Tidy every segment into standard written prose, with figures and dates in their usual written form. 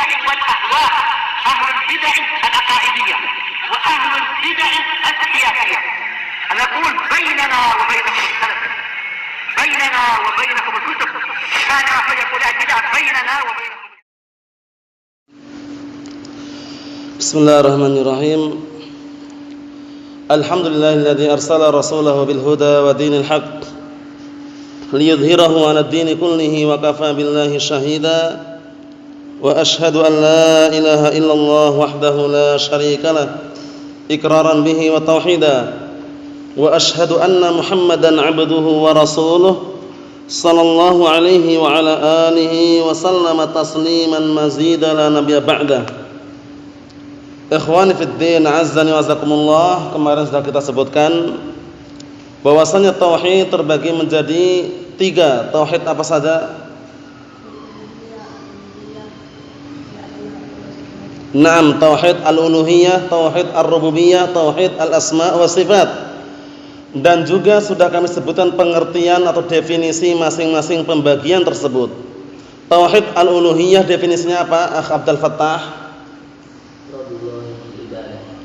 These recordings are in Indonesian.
البدع والأهواء، أهل البدع العقائدية وأهل البدع السياسية. نقول بيننا وبينكم السلف، بيننا وبينكم الكتب، كان فيقول البدع بيننا وبينكم. بسم الله الرحمن الرحيم. الحمد لله الذي أرسل رسوله بالهدى ودين الحق ليظهره على الدين كله وكفى بالله شهيدا وأشهد أن لا إله إلا الله وحده لا شريك له إقرارا به وتوحيدا وأشهد أن محمدا عبده ورسوله صلى الله عليه وعلى آله وسلم تسليما مزيدا لا نبي بعده. Ikhwani fid din, azzani wa azakumullah. Kemarin sudah kita sebutkan bahwasanya tauhid terbagi menjadi 3. Tauhid apa saja? Naam, tauhid al-uluhiyah, tauhid ar-rububiyah, tauhid al-asma' wa sifat. Dan juga sudah kami sebutkan pengertian atau definisi masing-masing pembagian tersebut. Tauhid al-uluhiyah definisinya apa? Akh Abdul Fattah.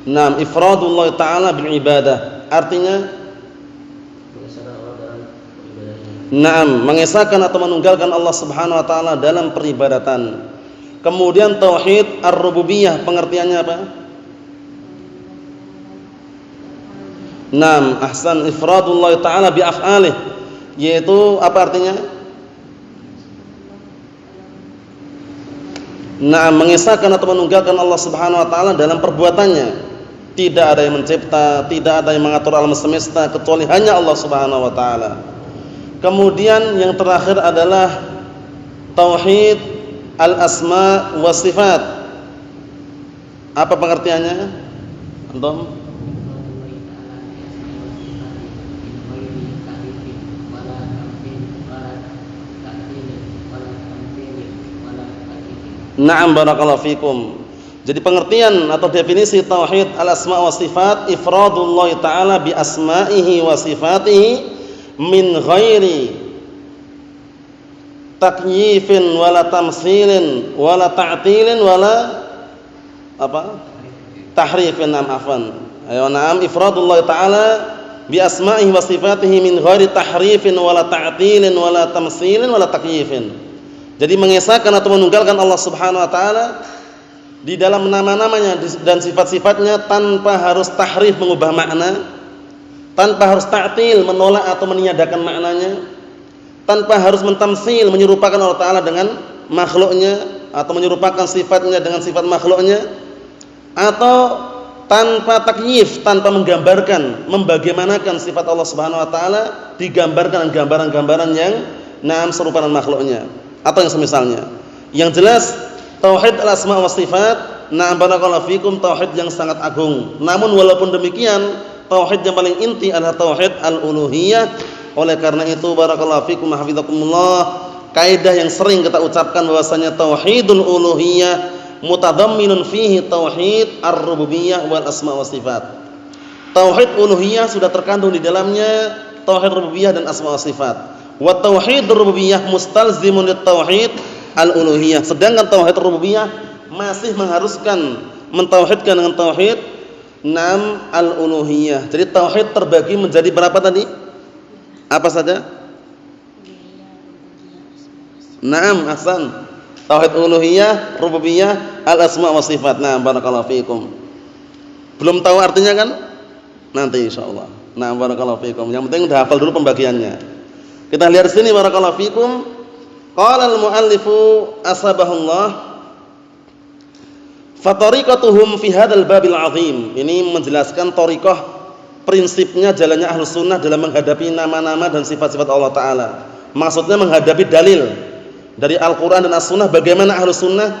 Naam, ifradullah ta'ala bil ibadah. Artinya naam, mengesahkan atau menunggalkan Allah Subhanahu wa taala dalam peribadatan. Kemudian tauhid ar-rububiyah pengertiannya apa? Naam, ahsan, ifradullah ta'ala bi af'alih, yaitu apa artinya? Naam, mengesahkan atau menunggalkan Allah Subhanahu wa taala dalam perbuatannya. Tidak ada yang mencipta, tidak ada yang mengatur alam semesta kecuali hanya Allah Subhanahu wa taala. Kemudian yang terakhir adalah tauhid al-asma wa sifat. Apa pengertiannya? Antum? Na'am, barakallahu fikum. Jadi pengertian atau definisi tauhid al-asma wa sifat, ifradullah ta'ala bi asma'ihi wa sifatihi min ghairi takyifin wala tamtsilin wala ta'tilin wala apa? Tahrifin. Naam, afwan. Ayo, naam, ifradullah ta'ala bi asma'ihi wa sifatihi min ghairi tahrifin wala ta'tilin wala tamtsilin wala takyifin. Jadi mengesahkan atau menunggalkan Allah Subhanahu wa taala di dalam nama-namanya dan sifat-sifatnya tanpa harus tahrif mengubah makna, tanpa harus ta'til menolak atau meniadakan maknanya, tanpa harus mentamsil menyerupakan Allah Ta'ala dengan makhluknya atau menyerupakan sifatnya dengan sifat makhluknya, atau tanpa takyif, tanpa menggambarkan, membagaimanakan sifat Allah Subhanahu wa taala digambarkan dengan gambaran-gambaran yang serupa dengan makhluknya atau yang semisalnya. Yang jelas tauhid al-asma wa sifat, na'am, barakallahu fikum, tauhid yang sangat agung. Namun walaupun demikian, tauhid yang paling inti adalah tauhid al-uluhiyah. Oleh karena itu, barakallahu fikum, hafizakumullah, kaidah yang sering kita ucapkan bahwasanya tauhidul uluhiyah mutadamminun fihi tauhid ar-rububiyah wal asma wa sifat. Tauhid uluhiyah sudah terkandung di dalamnya tauhid rububiyah dan asma wa sifat. Wa tauhid rububiyah mustalzimun lit tauhid al-uluhiyah. Sedangkan tauhid rububiyah masih mengharuskan mentauhidkan dengan tauhid al-uluhiyah. Jadi tauhid terbagi menjadi berapa tadi? Apa saja? Naam, ahsan. Tauhid uluhiyah, rububiyah, al-asma wa sifat. Naam, barakallahu fiikum. Belum tahu artinya kan? Nanti insyaallah. Naam, barakallahu fiikum. Yang penting udah hafal dulu pembagiannya. Kita lihat sini, barakallahu fiikum. Qala al-muallifu asbahullah fa tariqatuhum fi hadzal babil azim. Ini menjelaskan thariqah, prinsipnya jalannya Ahlus Sunnah dalam menghadapi nama-nama dan sifat-sifat Allah taala. Maksudnya menghadapi dalil dari Al-Qur'an dan As-Sunnah. Bagaimana Ahlus Sunnah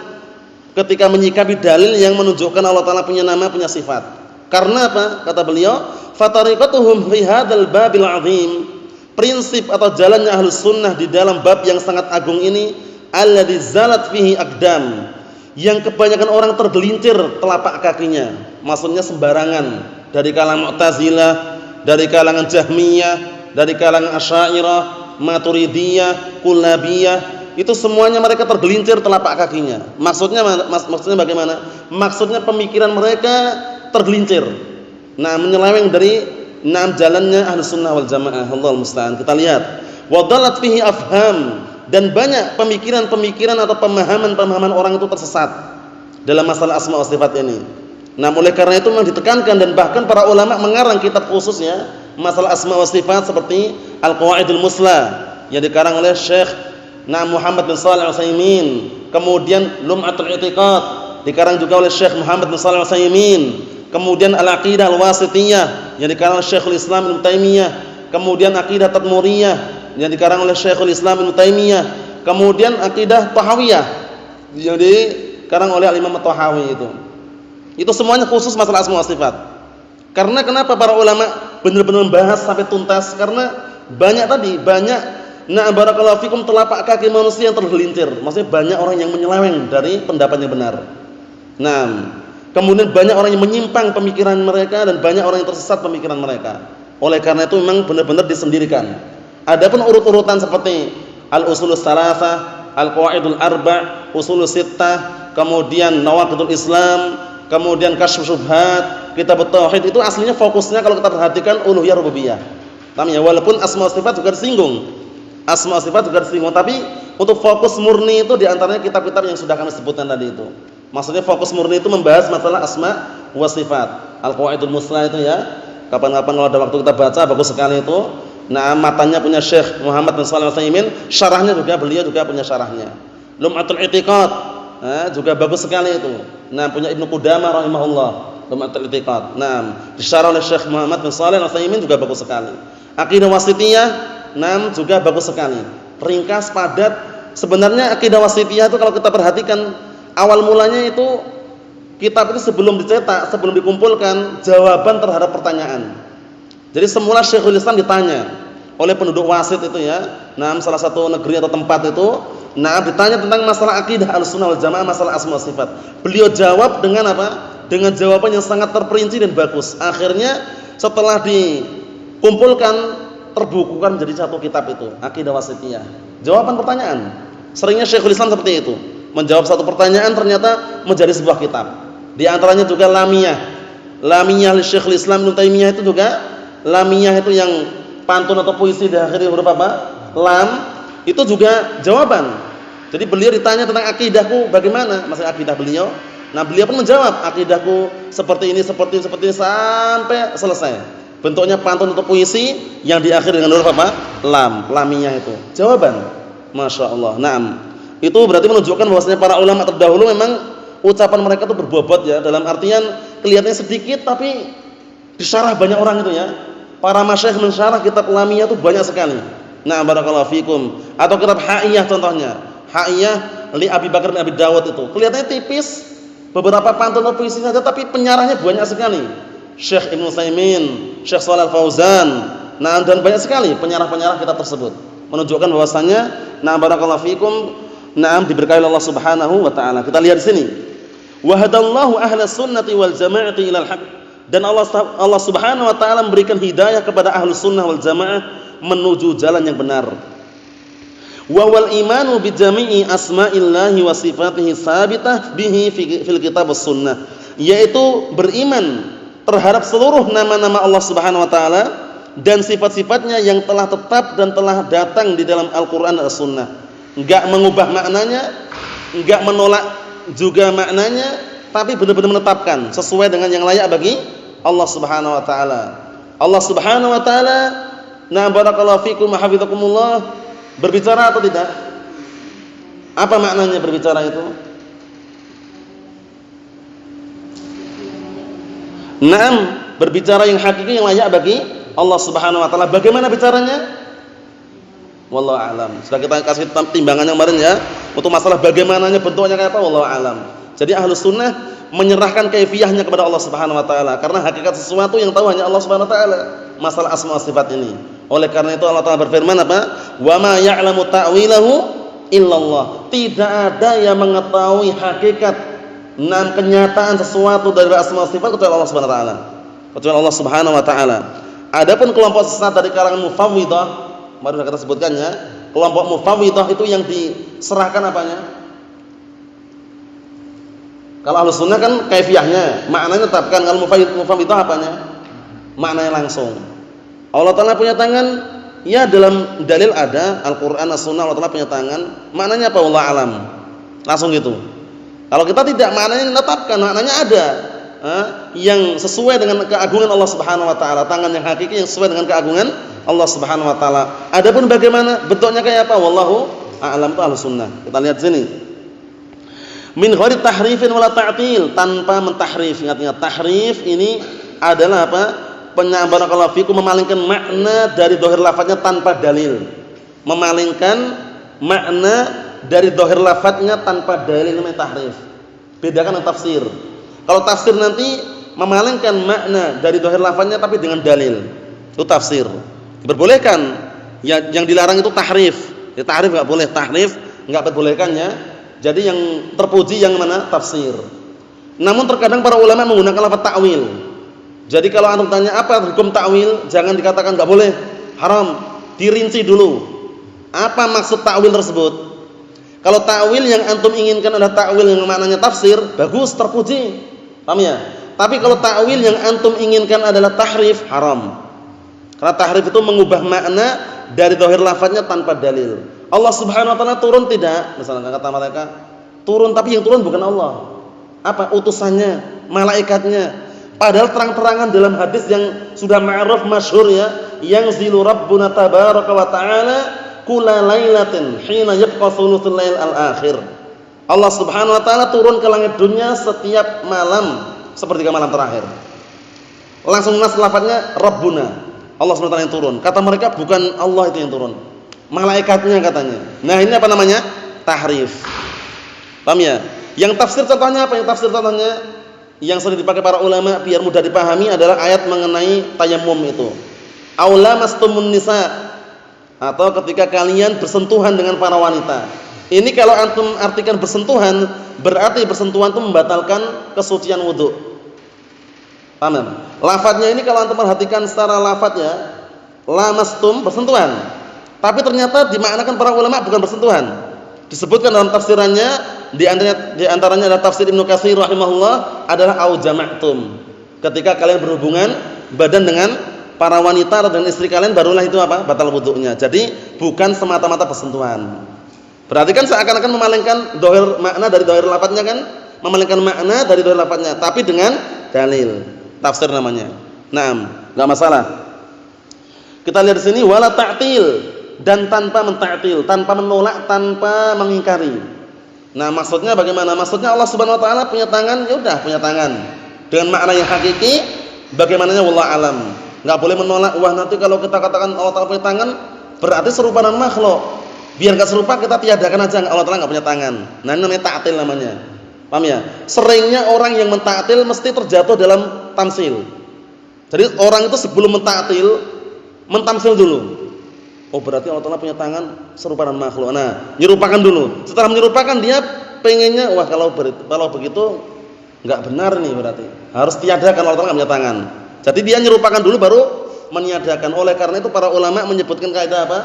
ketika menyikapi dalil yang menunjukkan Allah taala punya nama, punya sifat. Karena apa? Kata beliau, fa tariqatuhum fi hadzal babil azim. Prinsip atau jalannya Ahlus Sunnah di dalam bab yang sangat agung ini, alladzi zalat fihi aqdam, yang kebanyakan orang tergelincir telapak kakinya, maksudnya sembarangan, dari kalangan Mu'tazilah, dari kalangan Jahmiyah, dari kalangan Asy'ariyah, Maturidiyah, Kullabiyah, itu semuanya mereka tergelincir telapak kakinya. Maksudnya bagaimana? Maksudnya pemikiran mereka tergelincir. Nah, menyeleweng dari jalannya Ahlus Sunnah wal Jamaah. Allahul musta'an. Kita lihat, wa dhalat fihi afham, dan banyak pemikiran-pemikiran atau pemahaman-pemahaman orang itu tersesat dalam masalah asma wa sifat ini. Nah, oleh karena itu memang ditekankan, dan bahkan para ulama mengarang kitab khususnya masalah asma wa sifat seperti Al-Qawaidul Musla yang dikarang oleh Syekh Muhammad bin Shalih Al-Utsaimin, kemudian Lum'atul I'tiqad dikarang juga oleh Syekh Muhammad bin Shalih Al-Utsaimin, kemudian Al-Aqidah Al-Wasithiyah yang dikarang oleh Syekhul Islam Ibnu Taimiyah, kemudian Aqidah Tadmuriyah yang dikarang oleh Syekhul Islam Ibnu Taimiyah, kemudian Aqidah Tahawiyah yang dikarang oleh Al-Imam At-Tahawi itu semuanya khusus masalah asma wa sifat. Karena kenapa para ulama benar-benar membahas sampai tuntas? Karena banyak barakallahu fikum telapak kaki manusia yang tergelincir. Maksudnya banyak orang yang menyeleweng dari pendapat yang benar. Nah, kemudian banyak orang yang menyimpang pemikiran mereka, dan banyak orang yang tersesat pemikiran mereka. Oleh karena itu memang benar-benar disendirikan. Adapun urut-urutan seperti Al-Usulus Salasah, Al-Qawaidul Arba', Usulus Sittah, kemudian Nawaqidul Islam, kemudian Kasyfus Syubhat, Kitab Tauhid, itu aslinya fokusnya kalau kita perhatikan uluhiyah rububiyah. Namanya walaupun asma wa sifat juga disinggung. Asma wa sifat juga disinggung, tapi untuk fokus murni itu di antaranya kitab-kitab yang sudah kami sebutkan tadi itu. Maksudnya fokus murni itu membahas masalah asma wa sifat. Al-Qawaidul Musla itu ya. Kapan-kapan kalau ada waktu kita baca, bagus sekali itu. Nah, matanya punya Syekh Muhammad bin Shalih Al-Utsaimin, syarahnya juga beliau juga punya syarahnya. Lum'atul I'tiqad, juga bagus sekali itu. Nah, punya Ibnu Qudamah rahimahullah, Lum'atul I'tiqad. Nah, disyarah oleh Syekh Muhammad bin Shalih Al-Utsaimin juga bagus sekali. Aqidah Wasithiyah, juga bagus sekali. Ringkas, padat. Sebenarnya Aqidah Wasithiyah itu kalau kita perhatikan awal mulanya itu kitab itu sebelum dicetak, sebelum dikumpulkan jawaban terhadap pertanyaan. Jadi semula Syekhul Islam ditanya oleh penduduk Wasit itu ya. Nah, salah satu negeri atau tempat itu, ditanya tentang masalah akidah Ahlussunnah wal Jamaah, masalah asma wa sifat. Beliau jawab dengan apa? Dengan jawaban yang sangat terperinci dan bagus. Akhirnya setelah dikumpulkan, terbukukan menjadi satu kitab itu, Aqidah Wasithiyah. Jawaban pertanyaan. Seringnya Syekhul Islam seperti itu. Menjawab satu pertanyaan ternyata menjadi sebuah kitab. Di antaranya juga Lamiyah. Lamiyah li Syekhul Islam Ibnu Taimiyah itu juga, Lamiyah itu yang pantun atau puisi diakhiri huruf apa? Lam, itu juga jawaban. Jadi beliau ditanya tentang akidahku bagaimana? Masalah akidah beliau. Nah, beliau pun menjawab, akidahku seperti ini sampai selesai. Bentuknya pantun atau puisi yang diakhiri dengan huruf apa? Lam, Lamiyah itu. Jawaban. Masya Allah. Naam. Itu berarti menunjukkan bahwasanya para ulama terdahulu memang ucapan mereka itu berbobot ya, dalam artian kelihatannya sedikit tapi disyarah banyak orang itu ya. Para masyayikh mensyarah kitab Lamiyah itu banyak sekali. Nah, barakallahu fikum. Atau kitab Ha'iyah contohnya. Ha'iyah li Abi Bakar bin Abi Dawud itu. Kelihatannya tipis, beberapa pantun atau puisi saja, tapi penyarahnya banyak sekali. Syekh Ibnu Utsaimin, Syekh Shalal Fauzan. Nah, dan banyak sekali penyarah-penyarah kitab tersebut. Menunjukkan bahwasanya barakallahu fikum, diberkahi Allah Subhanahu wa taala. Kita lihat di sini. Wa hadallahu ahlas sunnati wal jamaati ilal haq. Dan Allah Subhanahu wa taala memberikan hidayah kepada ahlus sunnah wal jamaah menuju jalan yang benar. Wa wal imanu bi jami'i asma'illahi wa sifatihi sabitah bihi fil kitab was sunnah, yaitu beriman terhadap seluruh nama-nama Allah Subhanahu wa taala dan sifat-sifatnya yang telah tetap dan telah datang di dalam Al-Qur'an dan As-Sunnah. Enggak mengubah maknanya, enggak menolak juga maknanya, tapi benar-benar menetapkan sesuai dengan yang layak bagi Allah Subhanahu wa taala. Allah Subhanahu wa taala, barakallahu fikum wa hafizakumullah, berbicara atau tidak? Apa maknanya berbicara itu? Berbicara yang hakiki, yang layak bagi Allah Subhanahu wa taala. Bagaimana bicaranya? Wallahu a'lam. Sudah kita kasih timbangannya kemarin ya, untuk masalah bagaimananya, bentuknya kayak apa, wallahu a'lam. Jadi Ahlus Sunnah menyerahkan kaifiyahnya kepada Allah Subhanahu wa taala, karena hakikat sesuatu yang tahu hanya Allah Subhanahu wa taala, masalah asma wa sifat ini. Oleh karena itu Allah Taala berfirman apa? Wa ma ya'lamu ta'wilahu illallah. Tidak ada yang mengetahui hakikat kenyataan sesuatu dari asma wa sifat kecuali Allah Subhanahu wa taala. Kecuali Allah Subhanahu wa taala. Adapun kelompok sesat dari kalangan mufawwidah, mari kita sebutkannya, Kelompok Mufawwidah itu yang diserahkan apanya? Kalau Ahlus Sunnah kan kaifiyahnya, maknanya tetapkan. Kalau Mufawwidah apanya? Maknanya langsung. Allah Ta'ala punya tangan, ya dalam dalil ada Al-Qur'an, As-Sunnah, Allah Ta'ala punya tangan. Maknanya apa? Wallahu alam. Langsung gitu. Kalau kita tidak, maknanya menetapkan, maknanya ada yang sesuai dengan keagungan Allah Subhanahu wa taala, tangan yang hakiki yang sesuai dengan keagungan Allah Subhanahu wa taala. Adapun bagaimana bentuknya kayak apa? Wallahu a'lam. Itu Ahlus Sunnah. Kita lihat sini. Min ghairi tahrifin wala ta'til, tanpa mentahrif. Ingat-ingat, tahrif ini adalah apa? Barakallahu fikum, memalingkan makna dari zahir lafadznya tanpa dalil. Memalingkan makna dari zahir lafadznya tanpa dalil, namanya tahrif. Bedakan dengan tafsir. Kalau tafsir nanti memalingkan makna dari zahir lafadznya tapi dengan dalil. Itu tafsir. Diperbolehkan. Ya, yang dilarang itu tahrif. Ya, tahrif enggak boleh, tahrif enggak diperbolehkannya. Jadi yang terpuji yang mana? Tafsir. Namun terkadang para ulama menggunakan lafaz ta'wil. Jadi kalau antum tanya apa hukum ta'wil, jangan dikatakan enggak boleh, haram. Dirinci dulu. Apa maksud ta'wil tersebut? Kalau ta'wil yang antum inginkan adalah ta'wil yang maknanya tafsir, bagus, terpuji. Paham ya? Tapi kalau ta'wil yang antum inginkan adalah tahrif, haram. Karena tahrif itu mengubah makna dari zahir lafadznya tanpa dalil. Allah Subhanahu wa taala turun tidak? Misalnya kata mereka, turun, tapi yang turun bukan Allah. Apa? Utusannya, malaikatnya. Padahal terang-terangan dalam hadis yang sudah ma'ruf masyhur ya, yang zilu rabbuna tabaraka wa ta'ala kula lailatin hina yabqa thuluthul lail al-akhir. Allah Subhanahu wa taala turun ke langit dunia setiap malam sepertiga malam terakhir. Langsung nas lafadznya rabbuna. Allah Subhanahu wa taala yang turun. Kata mereka bukan Allah itu yang turun, malaikatnya katanya. Nah, ini apa namanya? Tahrif. Paham ya? Yang tafsir contohnya apa? Yang tafsir contohnya yang sering dipakai para ulama biar mudah dipahami adalah ayat mengenai tayammum itu. Aula mastumun nisa, atau ketika kalian bersentuhan dengan para wanita. Ini kalau antum artikan bersentuhan, berarti bersentuhan itu membatalkan kesucian wudu. Paham? Lafadznya ini kalau antum perhatikan secara lafadznya, lamastum bersentuhan. Tapi ternyata dimaknakan para ulama bukan bersentuhan. Disebutkan dalam tafsirannya, di antaranya ada tafsir Ibnu Katsir rahimahullah adalah au jama'tum. Ketika kalian berhubungan badan dengan para wanita dan istri kalian, barulah itu apa? Batal wudunya. Jadi bukan semata-mata bersentuhan. Berarti kan seakan-akan memalingkan makna dari zahir lafadznya kan? Memalingkan makna dari zahir lafadznya, tapi dengan dalil. Tafsir namanya. Naam, enggak masalah. Kita lihat di sini wala ta'til, dan tanpa menta'til, tanpa menolak, tanpa mengingkari. Nah, maksudnya bagaimana? Maksudnya Allah Subhanahu wa taala punya tangan, ya udah punya tangan. Dengan makna yang hakiki, bagaimananya wallahu alam. Enggak boleh menolak, wah nanti kalau kita katakan Allah Taala punya tangan, berarti serupa dengan makhluk. Biar enggak serupa kita tiadakan aja, Allah Taala enggak punya tangan. Nah, ini namanya ta'til namanya. Paham ya? Seringnya orang yang mentaktil mesti terjatuh dalam tamsil. Jadi orang itu sebelum mentamsil dulu. Oh, berarti Allah Taala punya tangan serupa dengan makhluk. Nah, nyerupakan dulu. Setelah menyerupakan dia pengennya, wah kalau begitu enggak benar nih berarti. Harus tiadakan, Allah Taala enggak punya tangan. Jadi dia nyerupakan dulu baru meniadakan. Oleh karena itu para ulama menyebutkan kaidah apa?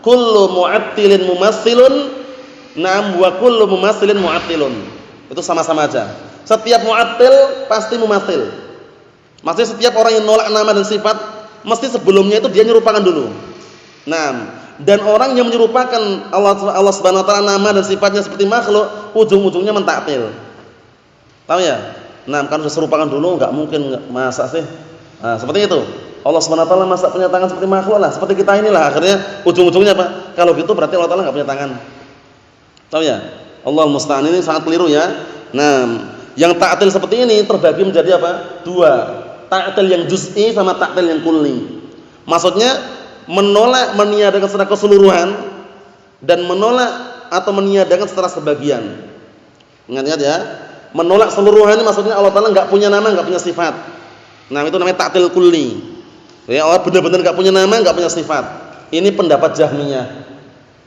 Kullu mu'attilin mumassilun, na'am, wa kullu mumassilin mu'attilun. Itu sama-sama aja. Setiap mu'attil pasti mumatsil. Maksudnya setiap orang yang nolak nama dan sifat mesti sebelumnya itu dia nyerupakan dulu. Nah, dan orang yang menyerupakan Allah Subhanahu wa taala nama dan sifatnya seperti makhluk, ujung-ujungnya mentaktil. Tahu ya? Nah, kan sudah serupakan dulu, enggak mungkin, masa sih? Nah, seperti itu. Allah Subhanahu wa taala masa punya tangan seperti makhluk lah, seperti kita inilah. Akhirnya ujung-ujungnya apa? Kalau gitu berarti Allah Taala enggak punya tangan. Tahu ya? Allah musta'an, ini sangat keliru ya. Nah, yang ta'til seperti ini terbagi menjadi apa? Dua. Ta'til yang juz'i sama ta'til yang kulli. Maksudnya menolak meniadakan secara keseluruhan dan menolak atau meniadakan secara sebagian. Ingat-ingat ya. Menolak seluruhan maksudnya Allah Taala enggak punya nama, enggak punya sifat. Nah, itu namanya ta'til kulli. Ya, Allah benar-benar enggak punya nama, enggak punya sifat. Ini pendapat Jahmiyah.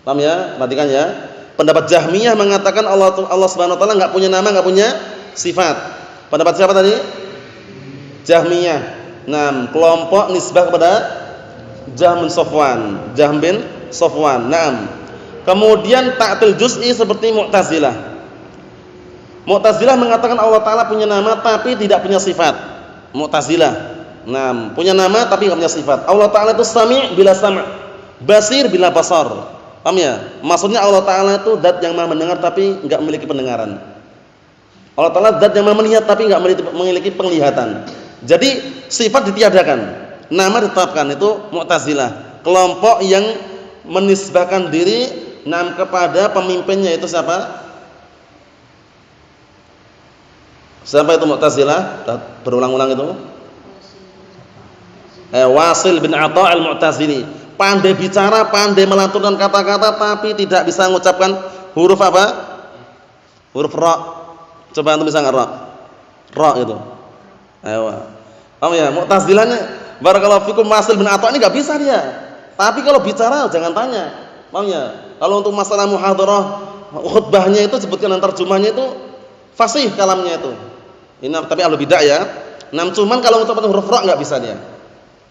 Paham ya? Perhatikan ya. Pendapat Jahmiyah mengatakan Allah Subhanahu wa taala enggak punya nama, enggak punya sifat. Pendapat siapa tadi? Jahmiyah. Nah, kelompok nisbah kepada Jahm bin Safwan. Naam. Kemudian ta'til juz'i seperti Mu'tazilah. Mu'tazilah mengatakan Allah Ta'ala punya nama tapi tidak punya sifat. Mu'tazilah. Nah, punya nama tapi tidak punya sifat. Allah Ta'ala itu sami' bila sam', basir bila basar. Paham ya? Maksudnya Allah Ta'ala itu zat yang maha mendengar tapi enggak memiliki pendengaran. Allah Ta'ala zat yang maha melihat tapi enggak memiliki penglihatan. Jadi sifat ditiadakan, nama ditetapkan. Itu Mu'tazilah. Kelompok yang menisbahkan diri kepada pemimpinnya itu siapa? Siapa itu Mu'tazilah? Berulang-ulang itu. Wasil bin Atha al-Mu'tazili. Pandai bicara, pandai melanturkan kata-kata tapi tidak bisa mengucapkan huruf apa? Huruf ra. Coba antum bisa enggak ra? Ra itu. Ayo. Paham ya? Mu'tazilahnya barakallahu fikum Wasil bin Atha ini enggak bisa dia. Tapi kalau bicara jangan tanya. Paham ya? Kalau untuk masalah muhadharah, khutbahnya itu sebutkan terjemahnya itu fasih kalamnya itu. Ini tapi ahlu bidah ya. Cuman kalau untuk huruf ra enggak bisa dia.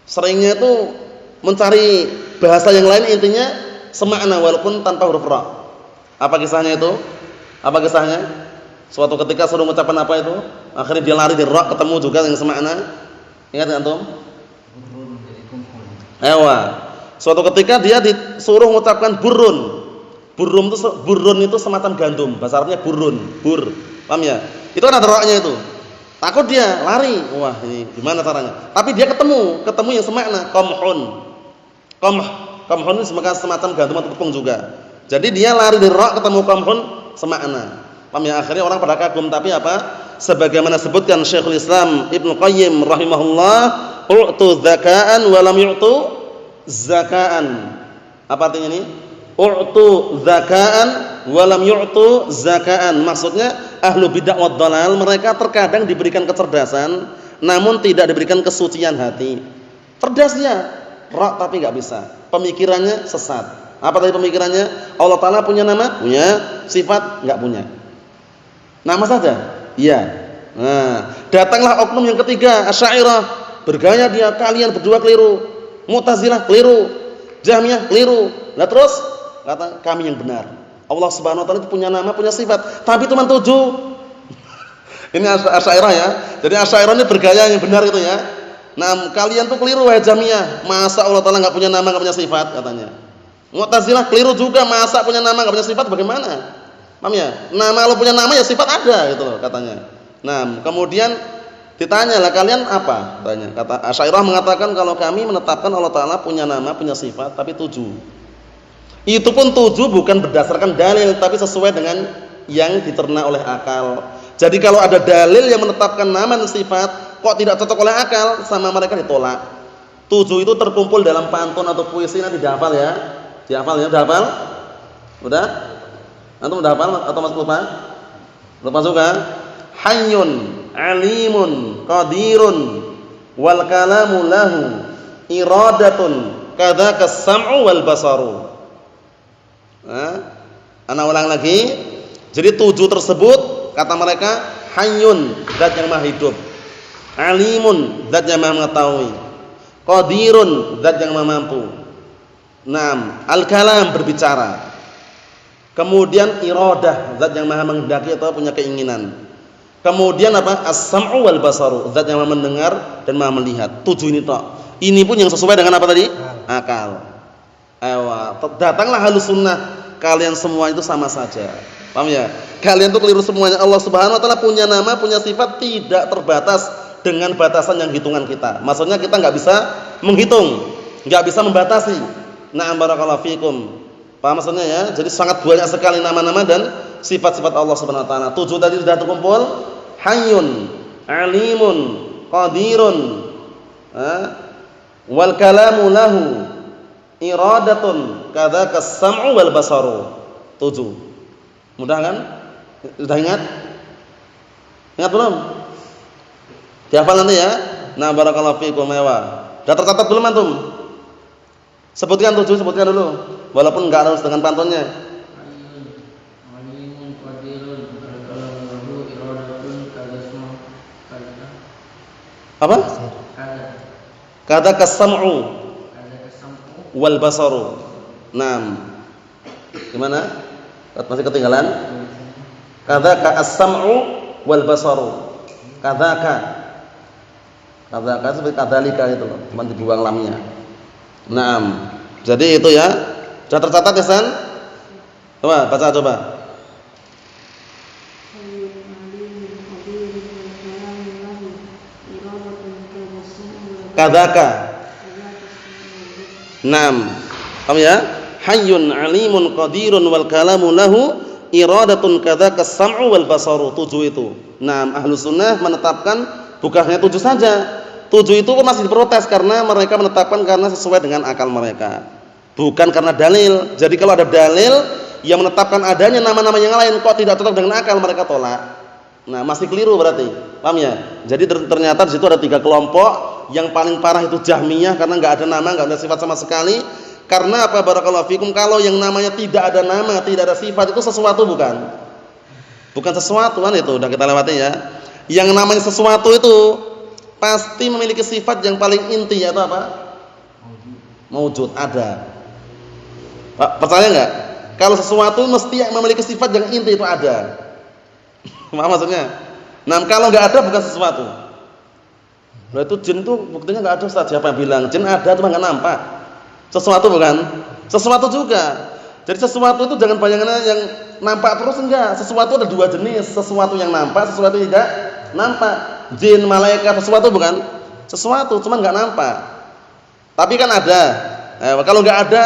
Seringnya itu mencari bahasa yang lain, intinya semakna walaupun tanpa huruf ra. Apa kisahnya itu? Apa kisahnya? Suatu ketika suruh mengucapkan apa itu? Akhirnya dia lari di ra ketemu juga yang semakna. Ingat enggak antum? Ewa. Suatu ketika dia disuruh mengucapkan burun. Burun itu semacam gandum. Bahasa Arabnya burun, bur. Paham ya? Itu kan ada ra-nya itu. Takut dia lari. Wah, ini gimana caranya? Tapi dia ketemu yang semakna, qamhun. Qamhun itu semacam gandum atau tepung juga. Jadi dia lari dari ra ketemu qamhun semakna. Paham ya? Akhirnya orang pada kagum, tapi apa? Sebagaimana sebutkan Syekhul Islam Ibnu Qayyim rahimahullah, u'tu dzaka'an wa lam yu'tu zaka'an. Apa artinya ini? U'tu zaka'an wa lam yu'tu zaka'an. Maksudnya ahlu bid'ah wad dhalal mereka terkadang diberikan kecerdasan namun tidak diberikan kesucian hati. Cerdas dia, ra tapi enggak bisa. Pemikirannya sesat. Apa tadi pemikirannya? Allah Ta'ala punya nama? Punya. Sifat? Enggak punya. Nama saja? Iya. Nah, datanglah oknum yang ketiga, Asy'ariyah. Bergaya dia, kalian berdua keliru. Mu'tazilah keliru. Jahmiyah keliru. Nah terus kata kami yang benar. Allah Subhanahu wa taala itu punya nama, punya sifat, tapi cuma 7. Ini Asy'ariyah ya. Jadi Asy'ariyah ini bergaya yang benar itu ya. Nah, kalian tuh keliru wahai Jahmiyah. Masa Allah Ta'ala enggak punya nama, enggak punya sifat katanya. Mu'tazilah keliru juga, masa punya nama enggak punya sifat bagaimana? Paham ya? Nama Allah punya nama ya sifat ada gitu loh katanya. Nah, kemudian ditanya lah kalian apa? Tanya. Kata Asy'ariyah mengatakan kalau kami menetapkan Allah Ta'ala punya nama, punya sifat tapi 7. Itu pun 7 bukan berdasarkan dalil tapi sesuai dengan yang diterna oleh akal. Jadi kalau ada dalil yang menetapkan nama dan sifat kok tidak cocok oleh akal, sama mereka ditolak. 7 itu terkumpul dalam pantun atau puisi, nanti dihafal ya. Dihafal ya, udah hafal? Udah? Antum udah hafal atau masih lupa? Lupa juga? Hayyun, alimun, qadirun, wal kalamu lahu, iradatun, kadzaka as-sam'u wal basaru. Ana ulang lagi. Jadi 7 tersebut kata mereka hayyun, zat yang maha hidup. Alimun, zat yang maha mengetahui. Qadirun, zat yang maha mampu. Naam, al-kalam berbicara. Kemudian iradah, zat yang maha menghendaki atau punya keinginan. Kemudian apa? As-sam'u wal basaru, zat yang maha mendengar dan maha melihat. 7 ini tok. Ini pun yang sesuai dengan apa tadi? Akal. Datanglah Ahlus Sunnah. Kalian semua itu sama saja. Paham ya? Kalian tuh keliru semuanya. Allah Subhanahu wa taala punya nama, punya sifat tidak terbatas dengan batasan yang hitungan kita. Maksudnya kita enggak bisa menghitung, enggak bisa membatasi. Na'am barakallahu fikum. Paham maksudnya ya? Jadi sangat banyak sekali nama-nama dan sifat-sifat Allah Subhanahu wa taala. 7 tadi sudah terkumpul. Hayyun, alimun, qadirun, wal kalamu lahu, iradatun, kadzaka as-sam'u wal basaru. 7. Mudah kan? Sudah ingat? Ingat belum? Dihafal nanti ya. Nah, barakallahu fiikum ya. Sudah tercatat belum antum? Sebutkan 7, sebutkan dulu. Walaupun enggak harus dengan pantunnya. Apa? Kadzaka as-sam'u wal basaru. Naam. Gimana? Masih ketinggalan? Kadzaka as-sam'u wal basaru. Kadzaka seperti kadzalika itu loh, cuma dibuang lamnya. Naam. Jadi itu ya. Sudah tercatat ya, San? Coba baca coba. Kadzaka. Naam. Paham ya? Hayyun 'alimun qadirun wal kalamu lahu iradatun kadzaka as-sam'u wal basaru. 7 itu. Naam, Ahlus Sunnah menetapkan bukannya 7 saja. 7 itu masih diprotes karena mereka menetapkan karena sesuai dengan akal mereka. Bukan karena dalil. Jadi kalau ada dalil yang menetapkan adanya nama-nama yang lain kok tidak cocok dengan akal, mereka tolak. Nah, masih keliru berarti. Paham ya? Jadi ternyata di situ ada 3 kelompok. Yang paling parah itu Jahmiyah karena enggak ada nama, enggak ada sifat sama sekali. Karena apa, barakallahu fikum, kalau yang namanya tidak ada nama, tidak ada sifat itu sesuatu bukan? Bukan sesuatu kan, itu udah kita lewati ya. Yang namanya sesuatu itu pasti memiliki sifat yang paling inti, yaitu apa? Maujud, ada. Pak, percaya enggak? Kalau sesuatu mesti memiliki sifat yang inti, itu ada. Paham maksudnya? Nah, kalau enggak ada bukan sesuatu. Nah, itu jin itu buktinya enggak ada, Ustaz. Siapa yang bilang? Jin ada cuma enggak nampak. Sesuatu bukan? Sesuatu juga. Jadi sesuatu itu jangan bayangannya yang nampak terus, enggak. Sesuatu ada 2 jenis, sesuatu yang nampak, sesuatu yang tidak nampak. Jin, malaikat, sesuatu bukan? Sesuatu, cuma enggak nampak. Tapi kan ada. Kalau enggak ada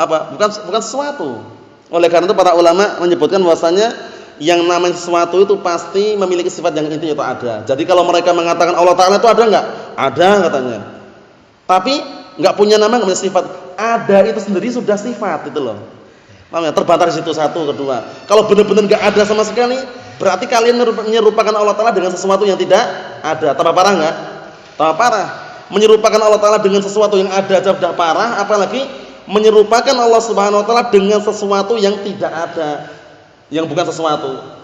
apa? Bukan sesuatu. Oleh karena itu para ulama menyebutkan bahwasanya yang namanya sesuatu itu pasti memiliki sifat yang inti, itu ada. Jadi kalau mereka mengatakan Allah Ta'ala itu ada enggak? Ada katanya. Tapi enggak punya nama, enggak punya sifat. Ada itu sendiri sudah sifat, itu loh. Paham ya? Terbatas di situ, satu. Kedua, kalau benar-benar enggak ada sama sekali, berarti kalian menyerupakan Allah Ta'ala dengan sesuatu yang tidak ada. Tambah parah enggak? Tambah parah. Menyerupakan Allah Ta'ala dengan sesuatu yang ada aja sudah parah, apalagi menyerupakan Allah Subhanahu wa Ta'ala dengan sesuatu yang tidak ada, yang bukan sesuatu.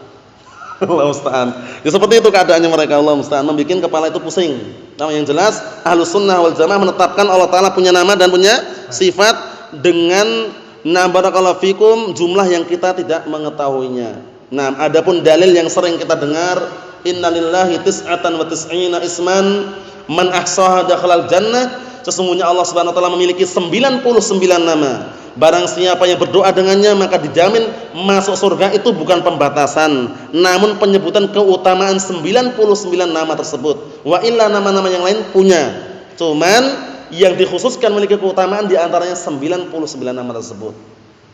Allah musta'an. Ya seperti itu keadaannya mereka, Allah musta'an, membuat kepala itu pusing. Nah, yang jelas Ahlus Sunnah wal Jamaah menetapkan Allah Ta'ala punya nama dan punya sifat dengan barakallahu fikum jumlah yang kita tidak mengetahuinya. Nah, adapun dalil yang sering kita dengar, innalillahi tis'atan wa tis'ina isman man ahsaha dakhalal jannah. Sesungguhnya Allah Subhanahu wa taala memiliki 99 nama. Barang siapa yang berdoa dengannya maka dijamin masuk surga. Itu bukan pembatasan, namun penyebutan keutamaan 99 nama tersebut. Wa illa nama-nama yang lain punya. Cuman yang dikhususkan memiliki keutamaan di antaranya 99 nama tersebut.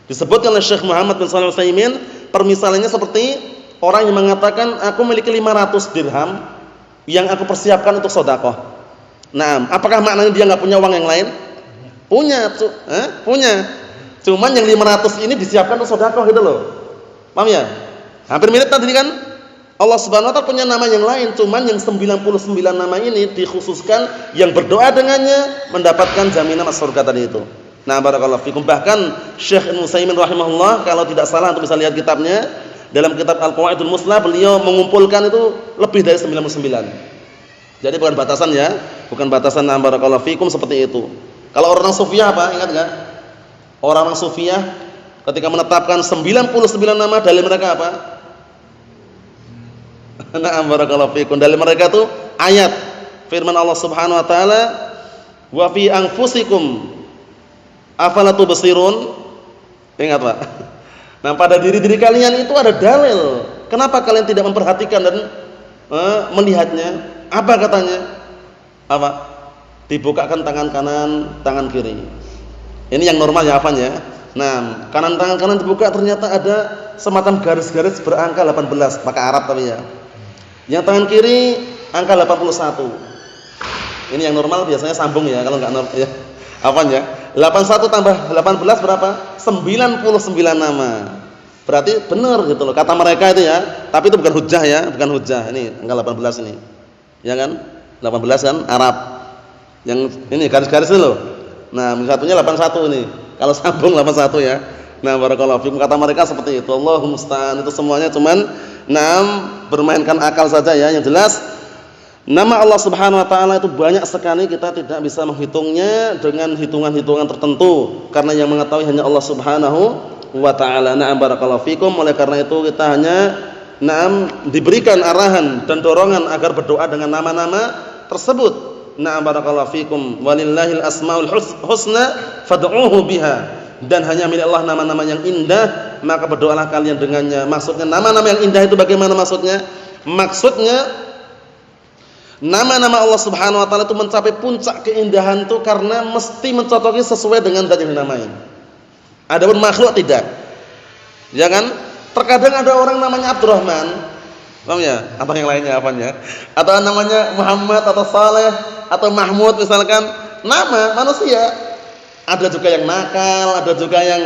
Disebutkan oleh Syekh Muhammad bin Shalih Al-Utsaimin, permisalannya seperti orang yang mengatakan aku memiliki 500 dirham yang aku persiapkan untuk sedekah. Nah, apakah maknanya dia nggak punya uang yang lain? Punya, punya. Cuman yang 500 ini disiapkan untuk sedekah gitu loh. Paham ya? Hampir mirip tadi kan? Allah Subhanahu wa taala punya nama yang lain, cuman yang 99 nama ini dikhususkan yang berdoa dengannya mendapatkan jaminan masuk surga tadi itu. Nah, barakallahu fikum. Bahkan Syekh Ibnu Utsaimin rahimahullah, kalau tidak salah untuk bisa lihat kitabnya, dalam kitab Al-Qawaidul Muslah beliau mengumpulkan itu lebih dari 99. Jadi bukan batasan ya, bukan batasan, barakallahu fikum, seperti itu. Kalau orang sufiah apa? Ingat enggak? Orang sufiah ketika menetapkan 99 nama, dalil mereka apa? Nah, barakallahu fikum, dalil mereka itu ayat firman Allah Subhanahu wa taala, "Wa fi anfusikum afala tubsirun." Ingat, Pak. Nah, pada diri-diri kalian itu ada dalil. Kenapa kalian tidak memperhatikan dan melihatnya? Apa katanya? Apa? Dibukakan tangan kanan, tangan kiri. Ini yang normal ya, apa ya? Nah, tangan kanan dibuka, ternyata ada semacam garis-garis berangka 18, pakai Arab tapi ya. Yang tangan kiri angka 81. Ini yang normal biasanya sambung ya, kalau enggak normal ya. Apanya? 81 tambah 18 berapa? 99 nama. Berarti benar gitu loh kata mereka itu ya. Tapi itu bukan hujjah ya, bukan hujjah. Ini angka 18 ini. Ya kan? 18 kan Arab. Yang ini garis-garis itu loh. Nah, satunya 81 ini. Kalau sambung 81 ya. Nah, barakallahu fikum, kata mereka seperti itu. Allahumma musta'an. Itu semuanya cuman bermainkan akal saja ya. Yang jelas nama Allah Subhanahu wa taala itu banyak sekali, kita tidak bisa menghitungnya dengan hitungan-hitungan tertentu karena yang mengetahui hanya Allah Subhanahu wa ta'ala. Na'am barakallahu fikum. Oleh karena itu kita hanya diberikan arahan dan dorongan agar berdoa dengan nama-nama tersebut. Na'am barakallahu fikum. Walillahil asmaul husna fad'uuhu biha. Dan hanya milik Allah nama-nama yang indah, maka berdoalah kalian dengannya. Maksudnya nama-nama yang indah itu bagaimana maksudnya? Maksudnya nama-nama Allah Subhanahu wa taala itu mencapai puncak keindahan itu karena mesti mencocoki sesuai dengan zat yang dinamai. Adapun makhluk tidak. Ya kan? Terkadang ada orang namanya Abdurrahman, paham ya? Atau yang lainnya apanya? Atau namanya Muhammad atau Saleh atau Mahmud misalkan, nama manusia. Ada juga yang nakal, ada juga yang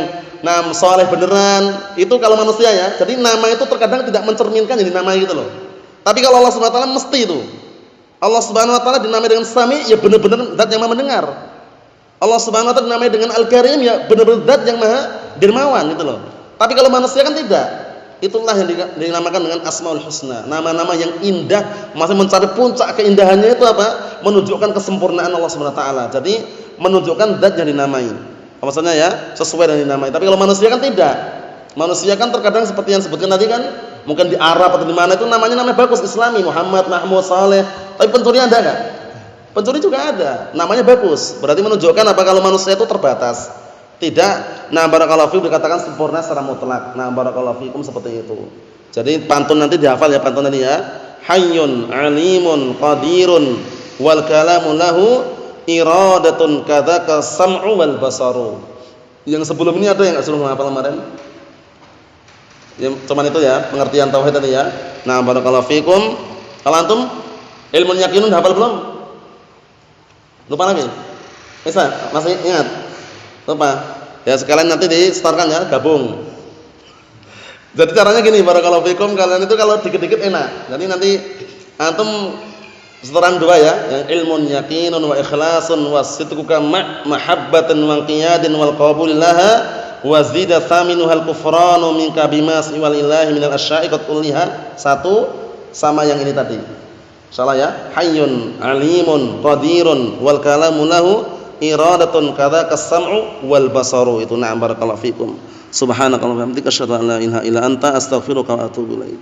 saleh beneran. Itu kalau manusia ya. Jadi nama itu terkadang tidak mencerminkan jadi nama gitu loh. Tapi kalau Allah Subhanahu wa taala mesti itu. Allah Subhanahu wa taala dinamai dengan Sami, ya benar-benar zat yang Maha mendengar. Allah Subhanahu wa taala dinamai dengan Al-Karim, ya benar-benar zat yang Maha dermawan gitu loh. Tapi kalau manusia kan tidak. Itulah yang dinamakan dengan Asmaul Husna. Nama-nama yang indah, masih mencari puncak keindahannya itu apa? Menunjukkan kesempurnaan Allah Subhanahu wa taala. Jadi menunjukkan zat yang dinamai. Maksudnya ya, sesuai dengan dinamai. Tapi kalau manusia kan tidak. Manusia kan terkadang seperti yang disebutkan tadi kan, mungkin di Arab atau di mana itu namanya bagus Islami, Muhammad, Mahmud, Saleh. Tapi pencuri ada enggak? Pencuri juga ada. Namanya bagus. Berarti menunjukkan apa kalau manusia itu terbatas. Tidak. Nah, barakallahu fiikum dikatakan sempurna secara mutlak. Nah, barakallahu fiikum seperti itu. Jadi pantun nanti dihafal ya pantun tadi ya. Hayyun 'alimun qadirun wal kalamu lahu iradatun kadzaka sam'u wal basaru. Yang sebelum ini ada yang enggak suruh menghafal kemarin? Ya, cuman itu ya, pengertian tauhid tadi ya. Nah, barakallahu fikum. Kalau antum ilmu yakinun hafal belum? Lupa lagi? Bisa? Masih ingat? Lupa? Ya sekalian nanti di-starkan ya, gabung. Jadi caranya gini, barakallahu fikum, kalian itu kalau dikit-dikit enak. Jadi nanti antum setoran dua ya, yang ilmun yakinun wa ikhlasun wa sidquka mahabbatan wa qiyadin wal qabulillaha wa zida thaminuhal kufranu minka bimas walillahi minal asya'i qad ulliha. Satu sama yang ini tadi. Insyaallah ya. Hayyun 'alimun qadirun wal kalamu lahu iradatun kadzaka sam'u wal basaru. Itu na'am barakallahu fikum. Subhanakallahumma wa bihamdika asyhadu an la ilaha illa anta astaghfiruka wa atubu ilaik.